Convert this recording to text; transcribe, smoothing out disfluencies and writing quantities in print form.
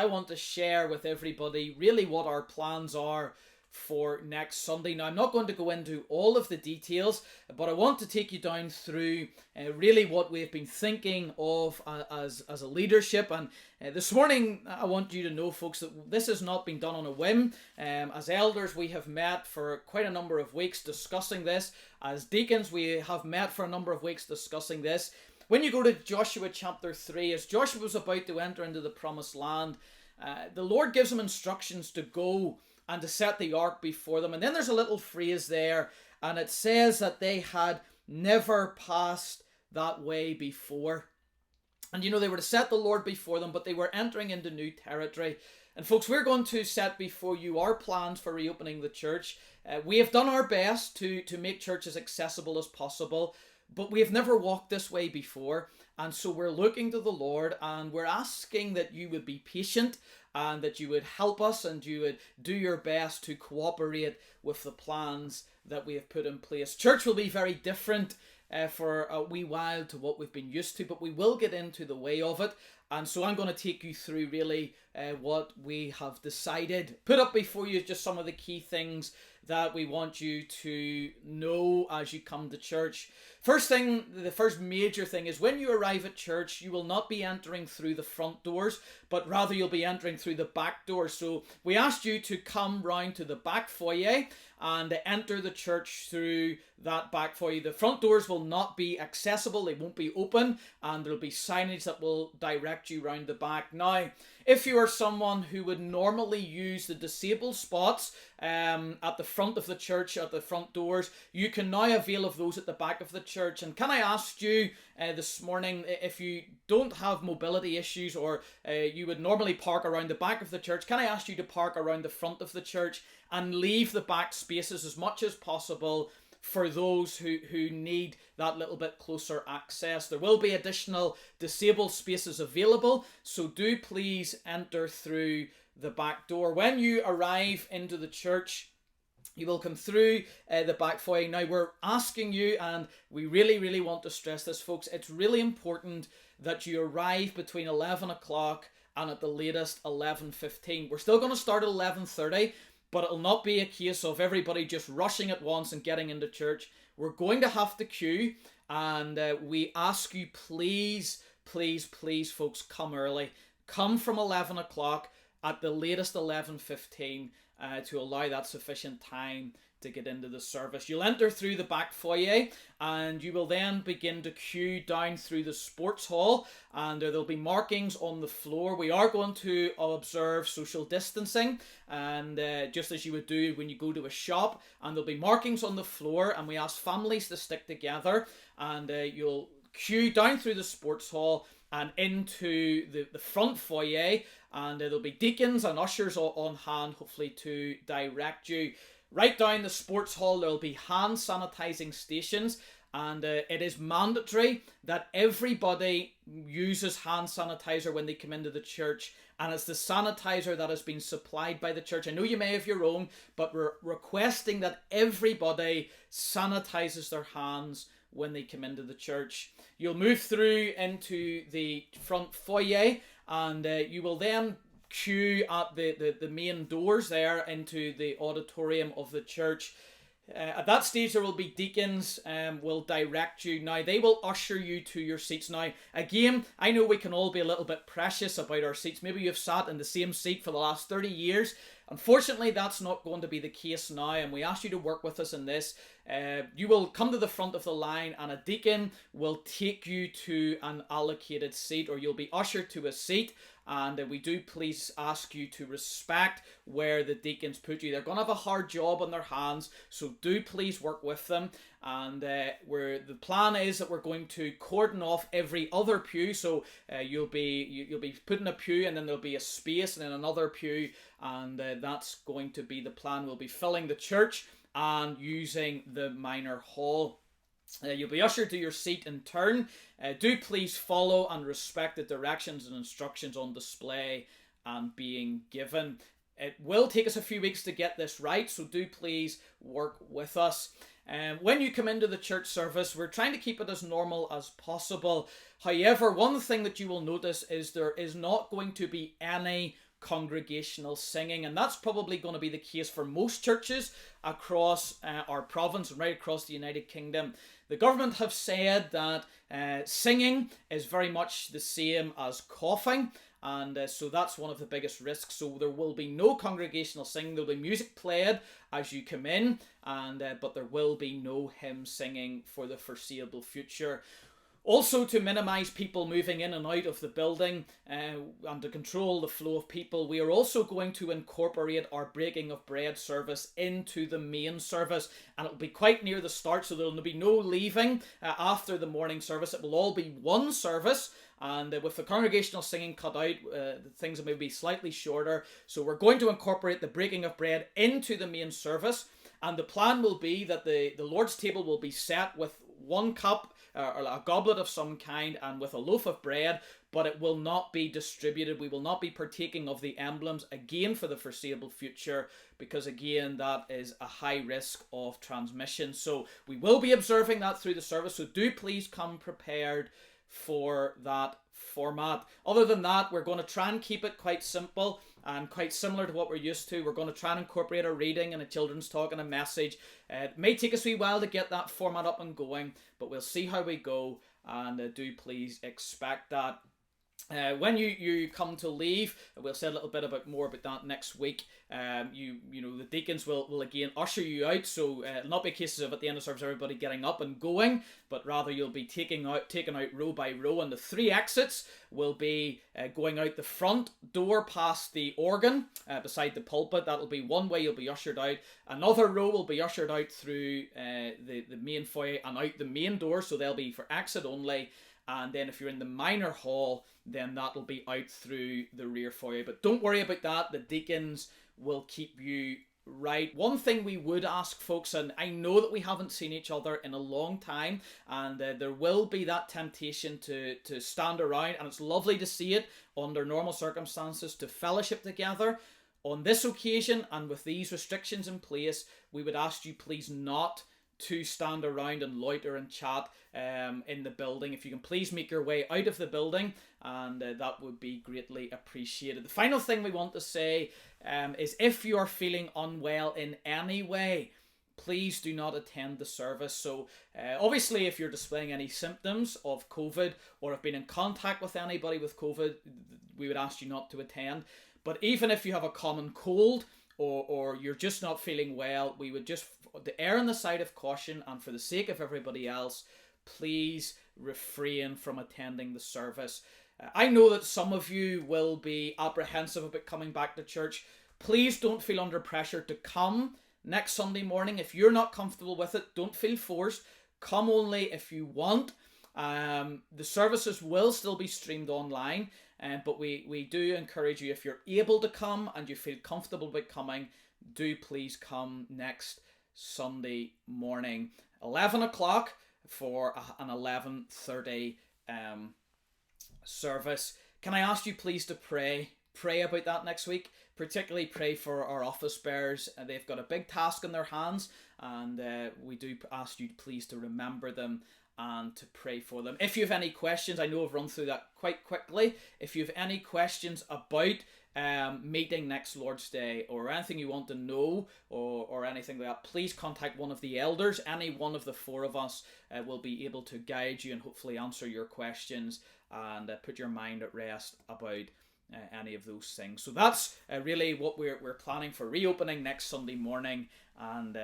I want to share with everybody really what our plans are for next Sunday. Now, I'm not going to go into all of the details, but I want to take you down through really what we've been thinking of as a leadership. And this morning, I want you to know, folks, that this has not been done on a whim. As elders, we have met for quite a number of weeks discussing this. As deacons, we have met for a number of weeks discussing this. When you go to Joshua chapter 3, as Joshua was about to enter into the promised land, the Lord gives him instructions to go and to set the ark before them. And then there's a little phrase there, and it says that they had never passed that way before. And they were to set the Lord before them, but they were entering into new territory. And folks, we're going to set before you our plans for reopening the church. We have done our best to make church as accessible as possible, but we have never walked this way before. And so we're looking to the Lord, and we're asking that you would be patient and that you would help us and you would do your best to cooperate with the plans that we have put in place. Church will be very different for a wee while to what we've been used to, but we will get into the way of it. And so I'm going to take you through really what we have decided. Put up before you just some of the key things that we want you to know as you come to church. First thing, the first major thing is when you arrive at church, you will not be entering through the front doors, but rather you'll be entering through the back doors. So we asked you to come round to the back foyer and enter the church through that back foyer. The front doors will not be accessible, they won't be open, and there'll be signage that will direct you round the back. Now, if you are someone who would normally use the disabled spots at the front of the church, at the front doors, you can now avail of those at the back of the church. And can I ask you this morning, if you don't have mobility issues or you would normally park around the back of the church, can I ask you to park around the front of the church and leave the back spaces as much as possible for those who need that little bit closer access. There will be additional disabled spaces available, so do please enter through the back door. When you arrive into the church, you will come through the back foyer. Now, we're asking you, and we really, really want to stress this, folks, it's really important that you arrive between 11 o'clock and at the latest 11:15. We're still going to start at 11:30, but it'll not be a case of everybody just rushing at once and getting into church. We're going to have to queue, and we ask you, please, please, please, folks, come early. Come from 11 o'clock at the latest 11:15 to allow that sufficient time to get into the service. You'll enter through the back foyer, and you will then begin to queue down through the sports hall, and there'll be markings on the floor. We are going to observe social distancing, and just as you would do when you go to a shop, and there'll be markings on the floor, and we ask families to stick together, and you'll queue down through the sports hall and into the front foyer, and there'll be deacons and ushers on hand, hopefully to direct you. Right down the sports hall, there'll be hand sanitizing stations, and it is mandatory that everybody uses hand sanitizer when they come into the church, and it's the sanitizer that has been supplied by the church. I know you may have your own, but we're requesting that everybody sanitizes their hands when they come into the church. You'll move through into the front foyer, and you will then queue at the main doors there into the auditorium of the church. At that stage, there will be deacons will direct you. Now, they will usher you to your seats. Now, again, I know we can all be a little bit precious about our seats. Maybe you've sat in the same seat for the last 30 years. Unfortunately, that's not going to be the case now, and we ask you to work with us in this. You will come to the front of the line, and a deacon will take you to an allocated seat, or you'll be ushered to a seat. And we do please ask you to respect where the deacons put you. They're going to have a hard job on their hands, so do please work with them. And the plan is that we're going to cordon off every other pew. So you'll be put in a pew, and then there'll be a space, and then another pew, and that's going to be the plan. We'll be filling the church and using the minor hall. You'll be ushered to your seat in turn. Do please follow and respect the directions and instructions on display and being given. It will take us a few weeks to get this right, so do please work with us. When you come into the church service, we're trying to keep it as normal as possible. However, one thing that you will notice is there is not going to be any congregational singing, and that's probably going to be the case for most churches across our province and right across the United Kingdom. The government have said that singing is very much the same as coughing, and so that's one of the biggest risks. So there will be no congregational singing. There will be music played as you come in, and but there will be no hymn singing for the foreseeable future. Also, to minimise people moving in and out of the building and to control the flow of people, we are also going to incorporate our breaking of bread service into the main service, and it will be quite near the start, so there will be no leaving after the morning service. It will all be one service, and with the congregational singing cut out, things may be slightly shorter. So we're going to incorporate the breaking of bread into the main service, and the plan will be that the Lord's table will be set with one cup or a goblet of some kind and with a loaf of bread, but it will not be distributed. We will not be partaking of the emblems again for the foreseeable future, because again that is a high risk of transmission. So we will be observing that through the service, so do please come prepared for that format. Other than that, we're going to try and keep it quite simple and quite similar to what we're used to. We're going to try and incorporate a reading and a children's talk and a message. It may take us a wee while to get that format up and going, but we'll see how we go, and do please expect that. When you come to leave, we'll say a little bit more about that next week. You know, the deacons will again usher you out, so it'll not be cases of at the end of service everybody getting up and going, but rather you'll be taken out row by row, and the 3 exits will be going out the front door past the organ beside the pulpit. That'll be one way you'll be ushered out. Another row will be ushered out through the main foyer and out the main door, so they'll be for exit only. And then if you're in the minor hall, then that'll be out through the rear foyer. But don't worry about that. The deacons will keep you right. One thing we would ask folks, and I know that we haven't seen each other in a long time, and there will be that temptation to stand around, and it's lovely to see it under normal circumstances, to fellowship together. On this occasion, and with these restrictions in place, we would ask you please not to stand around and loiter and chat in the building. If you can please make your way out of the building, and that would be greatly appreciated. The final thing we want to say is if you are feeling unwell in any way, please do not attend the service. So obviously if you're displaying any symptoms of COVID or have been in contact with anybody with COVID, we would ask you not to attend. But even if you have a common cold, or you're just not feeling well, we would just err on the side of caution, and for the sake of everybody else, please refrain from attending the service. I know that some of you will be apprehensive about coming back to church. Please don't feel under pressure to come next Sunday morning. If you're not comfortable with it, don't feel forced. Come only if you want. The services will still be streamed online, but we do encourage you, if you're able to come and you feel comfortable about coming, do please come next Sunday morning, 11 o'clock for an 11:30 service. Can I ask you please to pray about that next week? Particularly pray for our office bearers. They've got a big task in their hands, and we do ask you please to remember them and to pray for them. If you have any questions, I know I've run through that quite quickly. If you have any questions about meeting next Lord's Day, or anything you want to know, or anything like that, please contact one of the elders. Any one of the 4 of us will be able to guide you and hopefully answer your questions and put your mind at rest about any of those things. So that's really what we're planning for reopening next Sunday morning, and